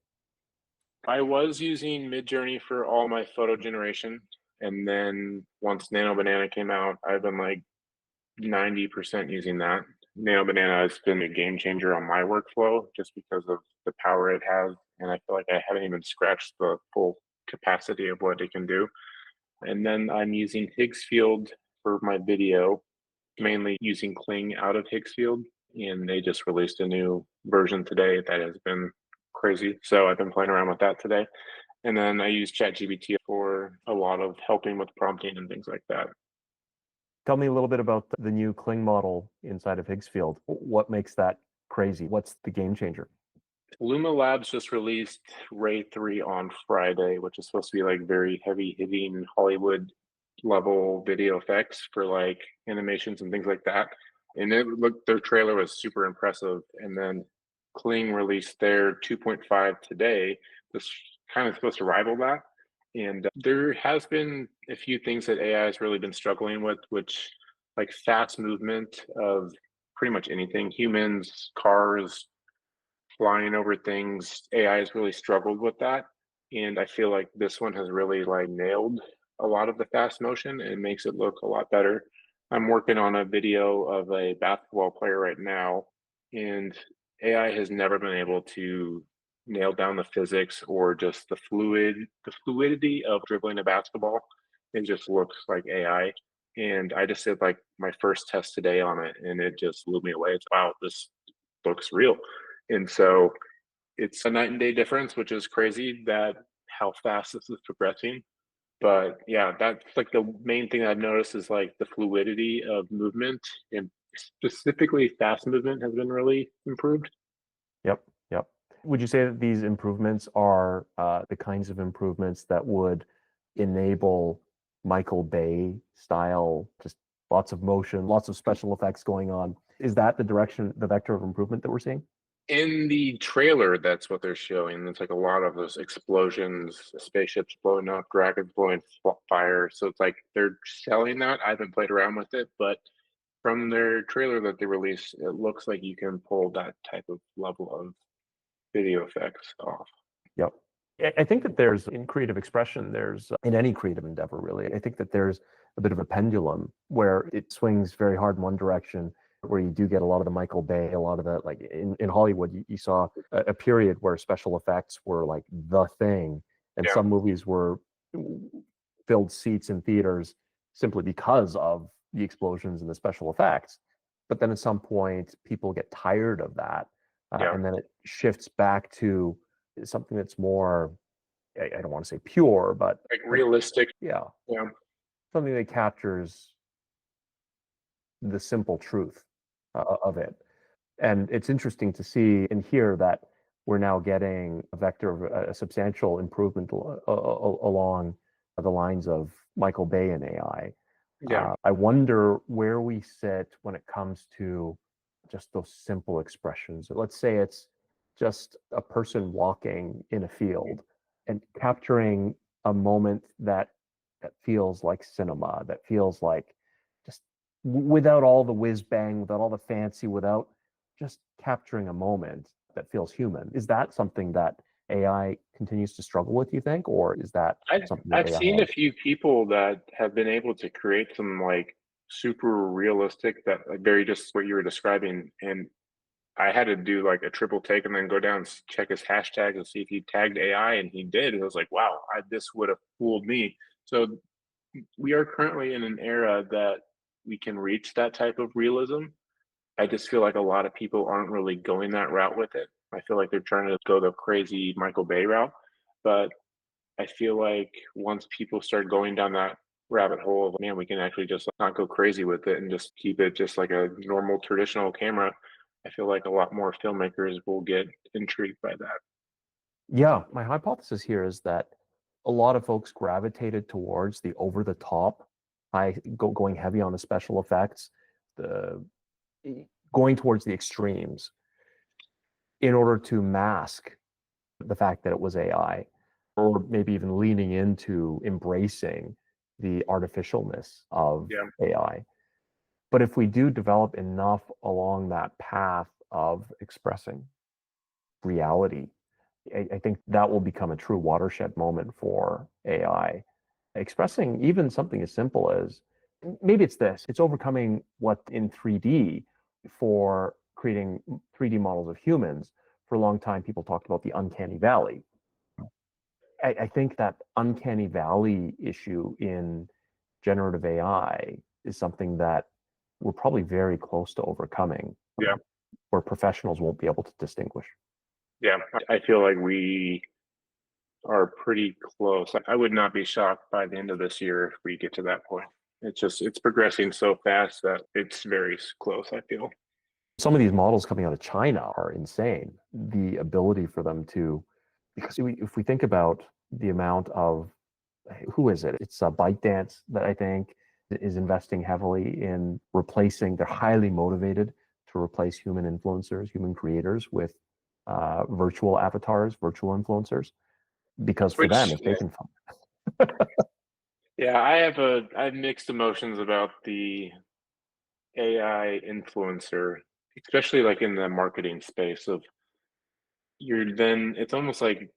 I was using MidJourney for all my photo generation. And then once NanoBanana came out, I've been like 90% using that. NanoBanana has been a game changer on my workflow just because of the power it has. And I feel like I haven't even scratched the full capacity of what it can do. And then I'm using Higgsfield for my video, mainly using Kling out of Higgsfield. And they just released a new version today that has been crazy. So I've been playing around with that today. And then I use ChatGPT for a lot of helping with prompting and things like that. Tell me a little bit about the new Kling model inside of Higgsfield. What makes that crazy? What's the game changer? Luma Labs just released Ray 3 on Friday, which is supposed to be like very heavy hitting Hollywood level video effects for like animations and things like that. And it looked, their trailer was super impressive. And then Kling released their 2.5 today. This kind of supposed to rival that. And there has been a few things that AI has really been struggling with, which like fast movement of pretty much anything, humans, cars, flying over things. AI has really struggled with that. And I feel like this one has really like nailed a lot of the fast motion and makes it look a lot better. I'm working on a video of a basketball player right now, and AI has never been able to nail down the physics or just the fluidity of dribbling a basketball. It just looks like AI. And I just did like my first test today on it, and it just blew me away. It's wow, this looks real. And so it's a night and day difference, which is crazy that how fast this is progressing. But yeah, that's like the main thing I've noticed is like the fluidity of movement, and specifically fast movement has been really improved. Yep, yep. Would you say that these improvements are the kinds of improvements that would enable Michael Bay style, just lots of motion, lots of special effects going on? Is that the direction, the vector of improvement that we're seeing? In the trailer, that's what they're showing. It's like a lot of those explosions, spaceships blowing up, dragons blowing fire. So it's like they're selling that. I haven't played around with it, but from their trailer that they released, it looks like you can pull that type of level of video effects off. Yep. I think that there's in creative expression, there's in any creative endeavor, really, I think that there's a bit of a pendulum where it swings very hard in one direction, where you do get a lot of the Michael Bay, a lot of the, like in Hollywood, you saw a period where special effects were like the thing. And Yeah. some movies were filled seats in theaters simply because of the explosions and the special effects. But then at some point, people get tired of that. Yeah. And then it shifts back to something that's more, I don't want to say pure, but Like realistic. yeah, Yeah. something that captures the simple truth of it. And it's interesting to see and hear that we're now getting a vector of a substantial improvement along the lines of Michael Bay and AI. Yeah. I wonder where we sit when it comes to just those simple expressions. Let's say it's just a person walking in a field and capturing a moment that feels like cinema, that feels like just without all the whiz bang, without all the fancy, without just capturing a moment that feels human. Is that something that AI continues to struggle with, you think, or is that something that I've AI seen a has? few people that have been able to create some like super realistic, that like very just what you were describing. And I had to do like a triple take and then go down and check his hashtags and see if he tagged AI, and he did. It was like, wow, this would have fooled me. So we are currently in an era that we can reach that type of realism. I just feel like a lot of people aren't really going that route with it. I feel like they're trying to go the crazy Michael Bay route, but I feel like once people start going down that rabbit hole of, man, we can actually just not go crazy with it and just keep it just like a normal traditional camera. I feel like a lot more filmmakers will get intrigued by that. Yeah, my hypothesis here is that a lot of folks gravitated towards the over the top, going heavy on the special effects, the going towards the extremes in order to mask the fact that it was AI, or maybe even leaning into embracing the artificialness of Yeah. AI. But if we do develop enough along that path of expressing reality, I think that will become a true watershed moment for AI. Expressing even something as simple as maybe it's this, it's overcoming what in 3D for creating 3D models of humans. For a long time, people talked about the uncanny valley. I think that uncanny valley issue in generative AI is something that we're probably very close to overcoming, Yeah. where professionals won't be able to distinguish. Yeah. I feel like we are pretty close. I would not be shocked by the end of this year if we get to that point. It's progressing so fast that it's very close, I feel. Some of these models coming out of China are insane. The ability for them to, because if we think about the amount of, who is it? It's ByteDance that I think is investing heavily in replacing, they're highly motivated to replace human influencers, human creators with virtual avatars, virtual influencers, because for them, if they can. Yeah, I have mixed emotions about the AI influencer, especially like in the marketing space of it's almost like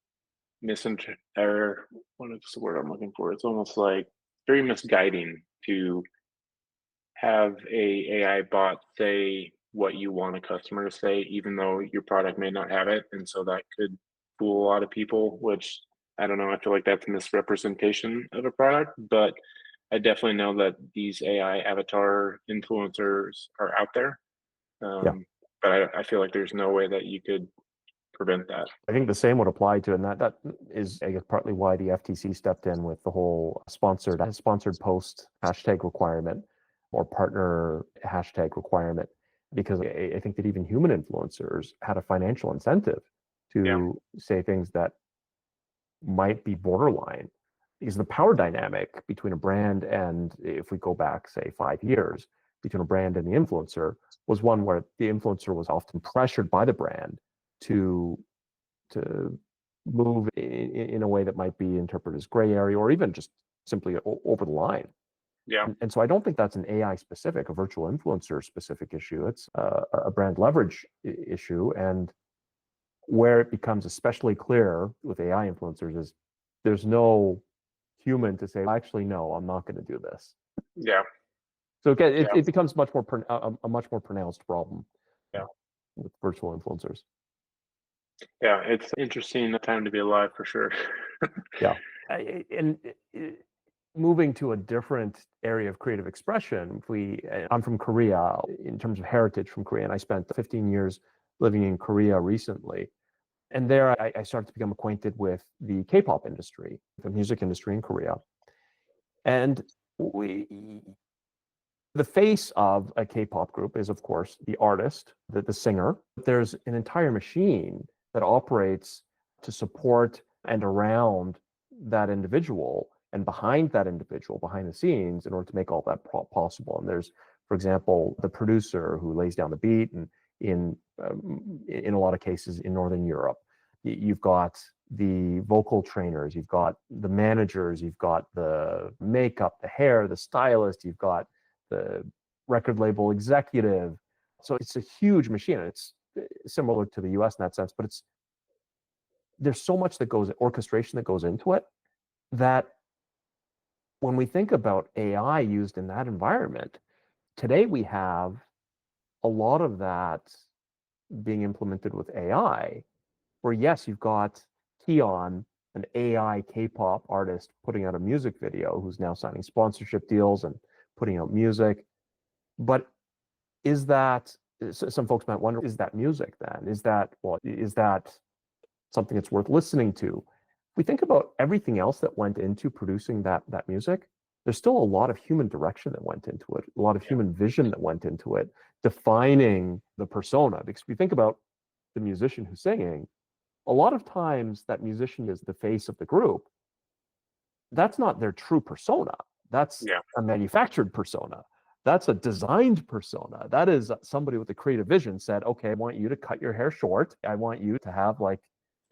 or what is the word I'm looking for? It's almost like very misguiding to have a AI bot say what you want a customer to say, even though your product may not have it. And so that could fool a lot of people, which I don't know. I feel like that's a misrepresentation of a product, but I definitely know that these AI avatar influencers are out there. Yeah. But I feel like there's no way that you could prevent that. I think the same would apply to, and that is, I guess, partly why the FTC stepped in with the whole sponsored post hashtag requirement or partner hashtag requirement, because I think that even human influencers had a financial incentive to say things that might be borderline, because the power dynamic between a brand and, if we go back, say, 5 years, between a brand and the influencer was one where the influencer was often pressured by the brand to move in a way that might be interpreted as gray area or even just simply over the line. Yeah. And so I don't think that's an AI specific, a virtual influencer specific issue. It's a brand leverage issue. And where it becomes especially clear with AI influencers is there's no human to say, actually, no, I'm not going to do this. Yeah. So again, it becomes much more a much more pronounced problem. Yeah. With virtual influencers. Yeah, it's interesting time to be alive for sure. Yeah. And moving to a different area of creative expression, I'm from Korea in terms of heritage from Korea, and I spent 15 years living in Korea recently. And there I started to become acquainted with the K-pop industry, the music industry in Korea. And the face of a K-pop group is, of course, the artist, the singer. There's an entire machine that operates to support and around that individual and behind that individual, behind the scenes, in order to make all that possible. And there's, for example, the producer who lays down the beat, and in a lot of cases in Northern Europe, you've got the vocal trainers, you've got the managers, you've got the makeup, the hair, the stylist, you've got the record label executive. So it's a huge machine. It's similar to the US in that sense, but there's so much orchestration that goes into it, that when we think about AI used in that environment, today we have a lot of that being implemented with AI, where yes, you've got Keon, an AI K-pop artist, putting out a music video, who's now signing sponsorship deals and putting out music. But is that, some folks might wonder, is that music then? Is that something that's worth listening to? If we think about everything else that went into producing that music, there's still a lot of human direction that went into it, a lot of human vision that went into it, defining the persona. Because if we think about the musician who's singing, a lot of times that musician is the face of the group. That's not their true persona. That's a manufactured persona. That's a designed persona. That is somebody with a creative vision said, okay, I want you to cut your hair short. I want you to have like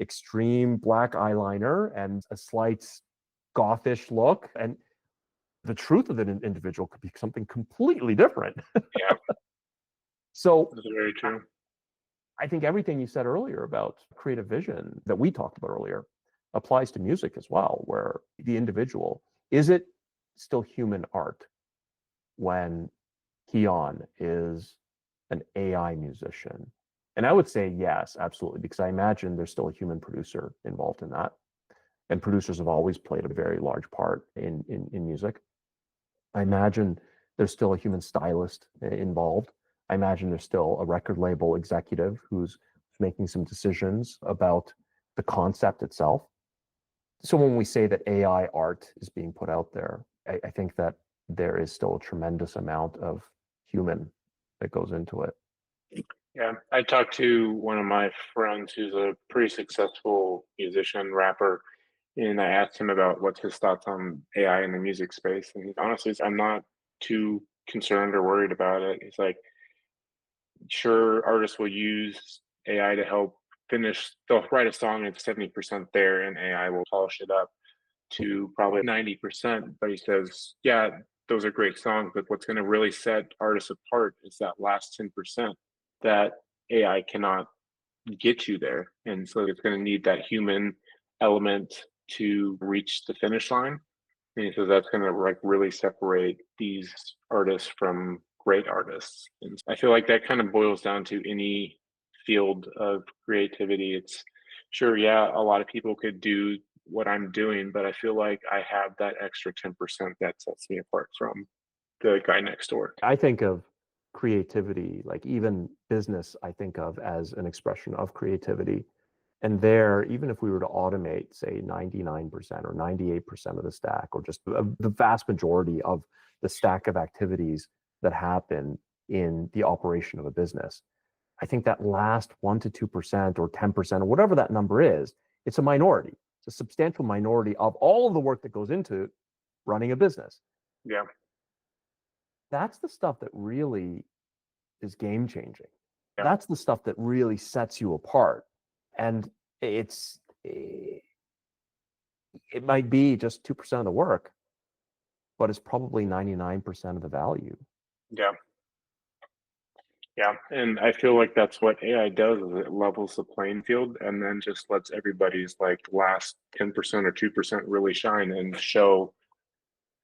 extreme black eyeliner and a slight gothish look. And the truth of an individual could be something completely different. Yeah. So that's very true. I think everything you said earlier about creative vision that we talked about earlier applies to music as well, where the individual, is it still human art when Keon is an AI musician? And I would say yes, absolutely, because I imagine there's still a human producer involved in that. And producers have always played a very large part in music. I imagine there's still a human stylist involved. I imagine there's still a record label executive who's making some decisions about the concept itself. So when we say that AI art is being put out there, I think that there is still a tremendous amount of human that goes into it. Yeah, I talked to one of my friends who's a pretty successful musician, rapper, and I asked him about what's his thoughts on AI in the music space. And he honestly said, I'm not too concerned or worried about it. He's like, sure, artists will use AI to help finish, they'll write a song and it's 70% there, and AI will polish it up to probably 90%. But he says, yeah, those are great songs, but what's going to really set artists apart is that last 10% that AI cannot get you there. And so it's going to need that human element to reach the finish line. And so that's going to like really separate these artists from great artists. And I feel like that kind of boils down to any field of creativity. It's sure, yeah, a lot of people could do what I'm doing, but I feel like I have that extra 10% that sets me apart from the guy next door. I think of creativity, like even business, I think of as an expression of creativity. And there, even if we were to automate, say, 99% or 98% of the stack, or just the vast majority of the stack of activities that happen in the operation of a business, I think that last 1 to 2% or 10% or whatever that number is, it's a minority. It's a substantial minority of all of the work that goes into running a business. Yeah. That's the stuff that really is game changing. Yeah. That's the stuff that really sets you apart. And it might be just 2% of the work, but it's probably 99% of the value. Yeah. Yeah. And I feel like that's what AI does is it levels the playing field and then just lets everybody's like last 10% or 2% really shine and show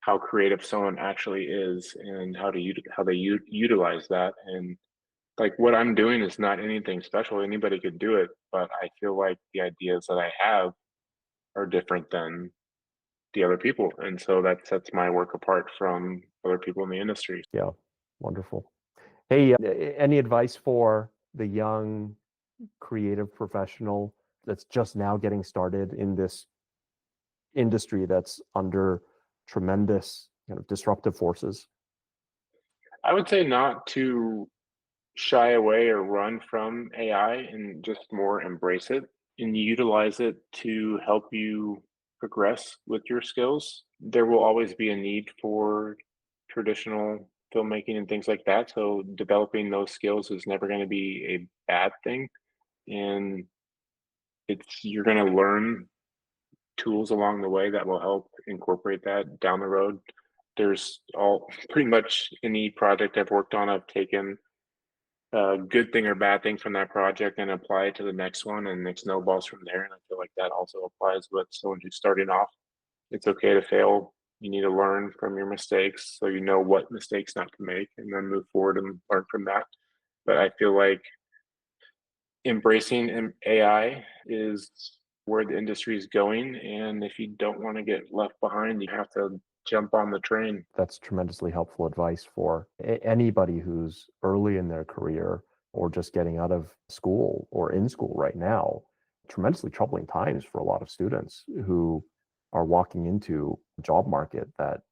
how creative someone actually is and how they utilize that. And like what I'm doing is not anything special. Anybody could do it, but I feel like the ideas that I have are different than the other people. And so that sets my work apart from other people in the industry. Yeah, wonderful. Hey, any advice for the young creative professional that's just now getting started in this industry that's under tremendous disruptive forces? I would say not to shy away or run from AI and just more embrace it and utilize it to help you progress with your skills. There will always be a need for traditional filmmaking and things like that. So developing those skills is never going to be a bad thing. And you're going to learn tools along the way that will help incorporate that down the road. There's pretty much any project I've worked on, I've taken a good thing or bad thing from that project and apply it to the next one, and it snowballs from there. And I feel like that also applies with someone who's starting off. It's okay to fail. You need to learn from your mistakes so you know what mistakes not to make and then move forward and learn from that. But I feel like embracing AI is where the industry is going. And if you don't want to get left behind, you have to jump on the train. That's tremendously helpful advice for anybody who's early in their career or just getting out of school or in school right now. Tremendously troubling times for a lot of students who are walking into a job market that,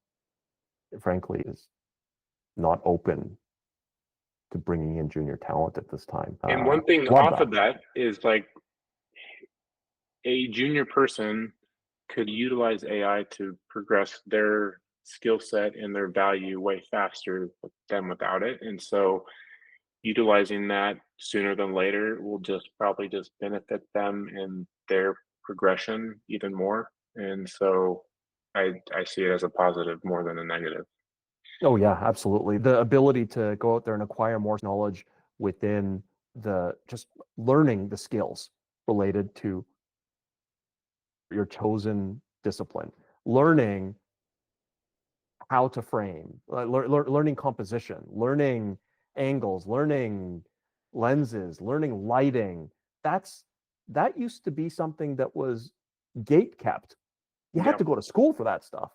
frankly, is not open to bringing in junior talent at this time. And one thing off of that is like a junior person could utilize AI to progress their skill set and their value way faster than without it. And so utilizing that sooner than later will probably just benefit them in their progression even more. And so I see it as a positive more than a negative. Oh yeah, absolutely. The ability to go out there and acquire more knowledge within just learning the skills related to your chosen discipline, learning how to frame, learning composition, learning angles, learning lenses, learning lighting. That used to be something that was gate kept. You had to go to school for that stuff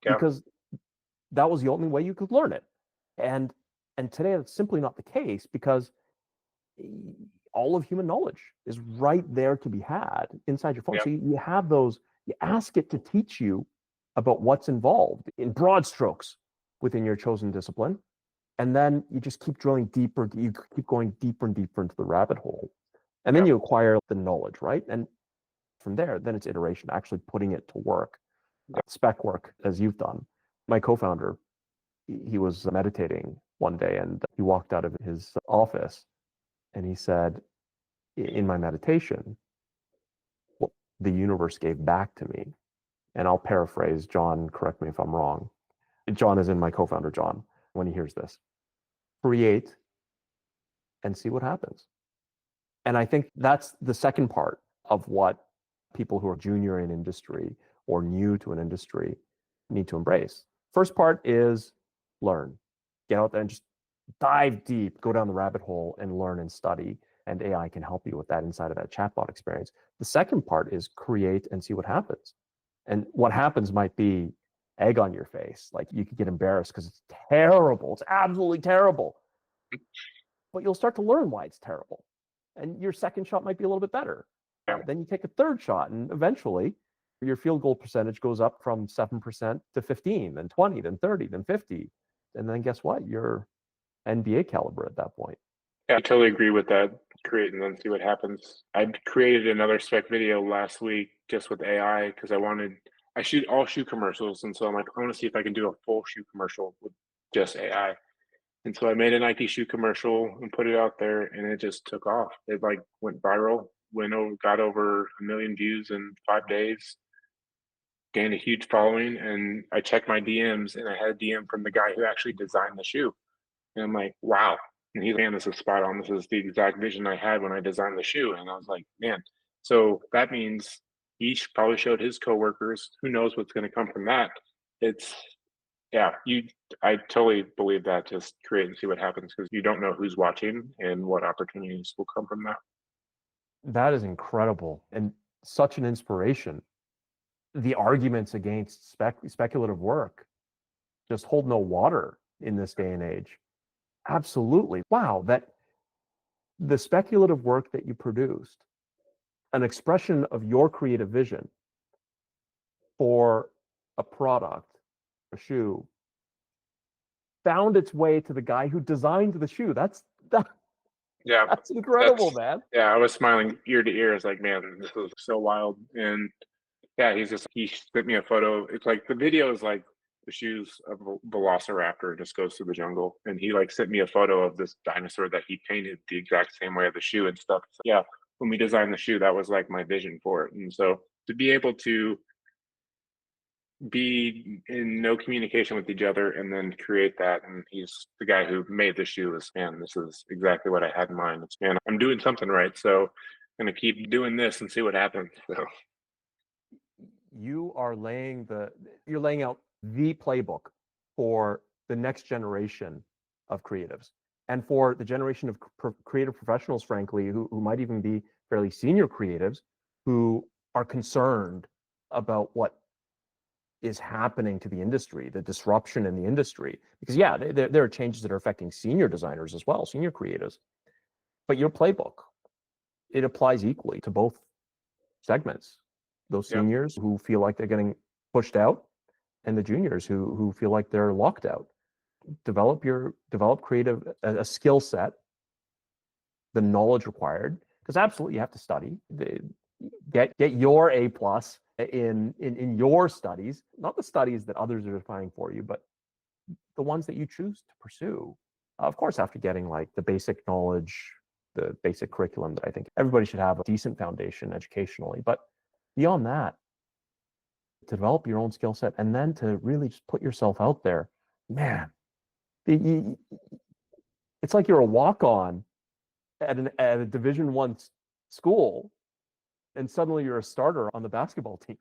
because that was the only way you could learn it. And today that's simply not the case because all of human knowledge is right there to be had inside your phone. So you have those, you ask it to teach you about what's involved in broad strokes within your chosen discipline. And then you just keep drilling deeper, you keep going deeper and deeper into the rabbit hole. And then you acquire the knowledge, right? And from there, then it's iteration, actually putting it to work. Spec work, as you've done. My co-founder, he was meditating one day and he walked out of his office and he said, in my meditation, what the universe gave back to me, and I'll paraphrase, John, correct me if I'm wrong. John is in my co-founder, John, when he hears this. Create and see what happens. And I think that's the second part of what people who are junior in industry or new to an industry need to embrace. First part is learn. Get out there and just dive deep, go down the rabbit hole and learn and study. And AI can help you with that inside of that chatbot experience. The second part is create and see what happens. And what happens might be egg on your face. Like you could get embarrassed because it's terrible. It's absolutely terrible. But you'll start to learn why it's terrible. And your second shot might be a little bit better. Then you take a third shot, and eventually your field goal percentage goes up from 7% to 15, then 20, then 30, then 50. And then guess what? You're NBA caliber at that point. Yeah, I totally agree with that. Create and then see what happens. I created another spec video last week just with AI because I shoot all shoe commercials. And so I'm like, I want to see if I can do a full shoe commercial with just AI. And so I made a Nike shoe commercial and put it out there, and it just took off. It like went viral, got over 1 million views in 5 days, gained a huge following. And I checked my DMs, and I had a DM from the guy who actually designed the shoe. And I'm like, wow. And he's like, man, this is spot on. This is the exact vision I had when I designed the shoe. And I was like, man, so that means he probably showed his coworkers. Who knows what's going to come from that? I totally believe that. Just create and see what happens because you don't know who's watching and what opportunities will come from that. That is incredible and such an inspiration. The arguments against speculative work just hold no water in this day and age. Absolutely. Wow, that the speculative work that you produced, an expression of your creative vision for a product, a shoe, found its way to the guy who designed the shoe. That's incredible, man. Yeah, I was smiling ear to ear. It's like, man, this is so wild. And yeah, he sent me a photo. It's like the video is like the shoes of a velociraptor just goes through the jungle. And he like sent me a photo of this dinosaur that he painted the exact same way of the shoe and stuff. So, yeah, when we designed the shoe, that was like my vision for it. And so to be able to be in no communication with each other and then create that, and he's the guy who made the shoe, is, man, this is exactly what I had in mind. It's, man, I'm doing something right, so I'm going to keep doing this and see what happens. So you're laying out the playbook for the next generation of creatives and for the generation of creative professionals, frankly, who might even be fairly senior creatives who are concerned about what is happening to the industry, the disruption in the industry. Because yeah, there are changes that are affecting senior designers as well, senior creatives. But your playbook, it applies equally to both segments. Those seniors who feel like they're getting pushed out, and the juniors who feel like they're locked out. Develop creative, a skill set, the knowledge required, because absolutely you have to study. Get your A+ in your studies, not the studies that others are defining for you, but the ones that you choose to pursue. Of course, after getting like the basic knowledge, the basic curriculum that I think everybody should have a decent foundation educationally, but beyond that, to develop your own skill set and then to really just put yourself out there, man, it's like you're a walk-on at a Division I school, and suddenly you're a starter on the basketball team.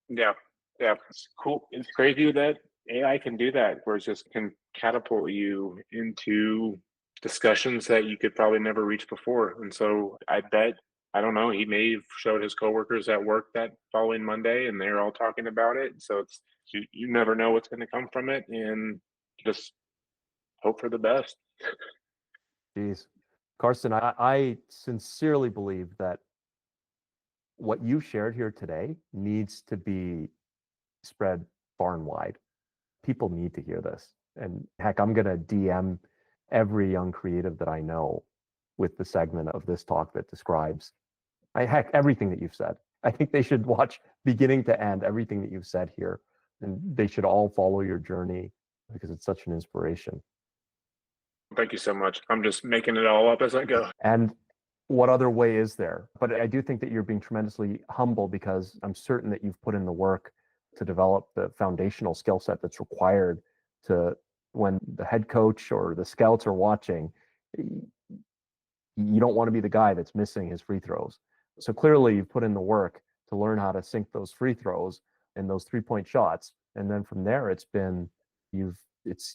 Yeah, it's cool. It's crazy that AI can do that, where it just can catapult you into discussions that you could probably never reach before. And so I bet, I don't know, he may have showed his coworkers at work that following Monday and they're all talking about it. So it's, you never know what's going to come from it, and just hope for the best. Jeez. Karsten, I sincerely believe that what you shared here today needs to be spread far and wide. People need to hear this. And heck, I'm going to DM every young creative that I know with the segment of this talk that describes, heck, everything that you've said. I think they should watch beginning to end everything that you've said here. And they should all follow your journey because it's such an inspiration. Thank you so much. I'm just making it all up as I go. And what other way is there? But I do think that you're being tremendously humble because I'm certain that you've put in the work to develop the foundational skill set that's required to, when the head coach or the scouts are watching, you don't want to be the guy that's missing his free throws. So clearly you've put in the work to learn how to sink those free throws and those 3-point shots. And then from there, it's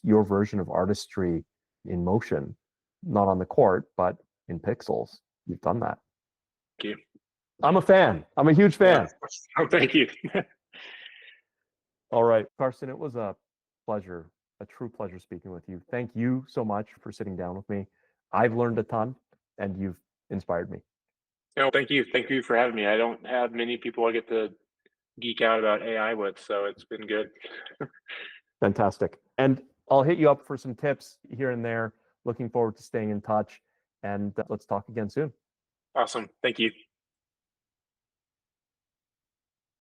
your version of artistry in motion, not on the court, but in pixels. You've done that. Thank you. I'm a fan. I'm a huge fan. Oh, thank you. All right, Karsten, it was a pleasure, a true pleasure speaking with you. Thank you so much for sitting down with me. I've learned a ton and you've inspired me. No, thank you. Thank you for having me. I don't have many people I get to geek out about AI with, so it's been good. Fantastic. And I'll hit you up for some tips here and there. Looking forward to staying in touch, and let's talk again soon. Awesome. Thank you.